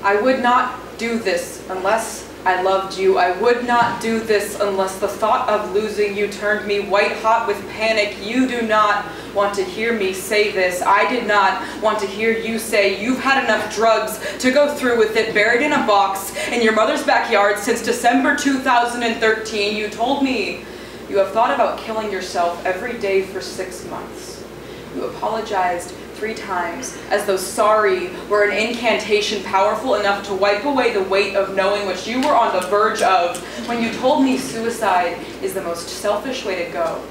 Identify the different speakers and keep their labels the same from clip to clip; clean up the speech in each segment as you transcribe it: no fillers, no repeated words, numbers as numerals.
Speaker 1: I would not do this unless I loved you. I would not do this unless the thought of losing you turned me white hot with panic. You do not want to hear me say this. I did not want to hear you say you've had enough drugs to go through with it, buried in a box in your mother's backyard since December 2013. You told me you have thought about killing yourself every day for 6 months. You apologized 3 times, as though sorry were an incantation powerful enough to wipe away the weight of knowing what you were on the verge of when you told me suicide is the most selfish way to go.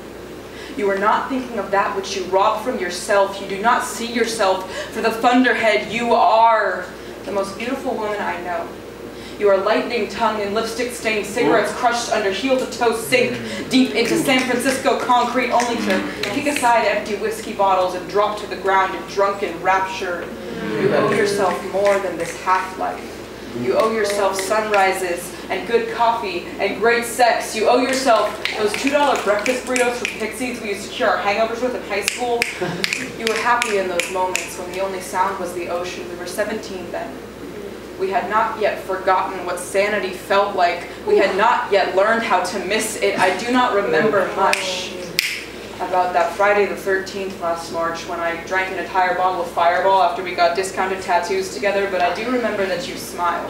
Speaker 1: You are not thinking of that which you rob from yourself. You do not see yourself for the thunderhead you are, the most beautiful woman I know. You are lightning tongue and lipstick-stained cigarettes crushed under heel-to-toe sink deep into San Francisco concrete only to kick aside empty whiskey bottles and drop to the ground in drunken rapture. You owe yourself more than this half-life. You owe yourself sunrises and good coffee and great sex. You owe yourself those $2 breakfast burritos from Pixies we used to cure our hangovers with in high school. You were happy in those moments when the only sound was the ocean. We were 17 then. We had not yet forgotten what sanity felt like. We had not yet learned how to miss it. I do not remember much about that Friday the 13th last March when I drank an entire bottle of Fireball after we got discounted tattoos together, but I do remember that you smiled.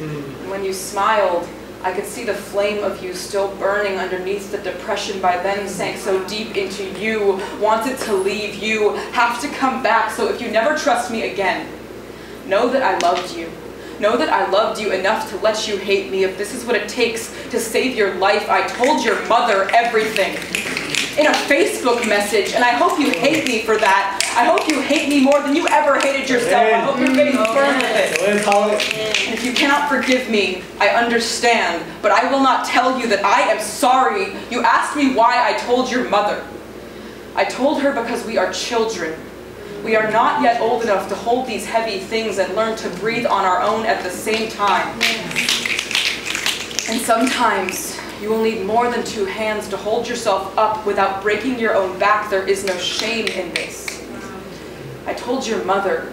Speaker 1: And when you smiled, I could see the flame of you still burning underneath the depression by then sank so deep into you, wanted to leave you, have to come back. So if you never trust me again, know that I loved you. Know that I loved you enough to let you hate me. If this is what it takes to save your life, I told your mother everything in a Facebook message, and I hope you hate me for that. I hope you hate me more than you ever hated yourself. I hope you're getting burned with it. And if you cannot forgive me, I understand, but I will not tell you that I am sorry. You asked me why I told your mother. I told her because we are children. We are not yet old enough to hold these heavy things and learn to breathe on our own at the same time. And sometimes you will need more than 2 hands to hold yourself up without breaking your own back. There is no shame in this. I told your mother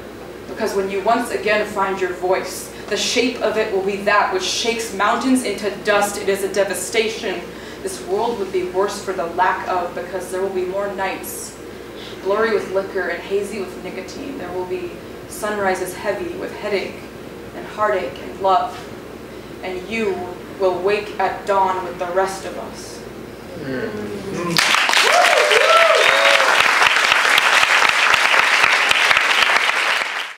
Speaker 1: because when you once again find your voice, the shape of it will be that which shakes mountains into dust. It is a devastation this world would be worse for the lack of, because there will be more nights blurry with liquor and hazy with nicotine. There will be sunrises heavy with headache and heartache and love. And you will wake at dawn with the rest of us.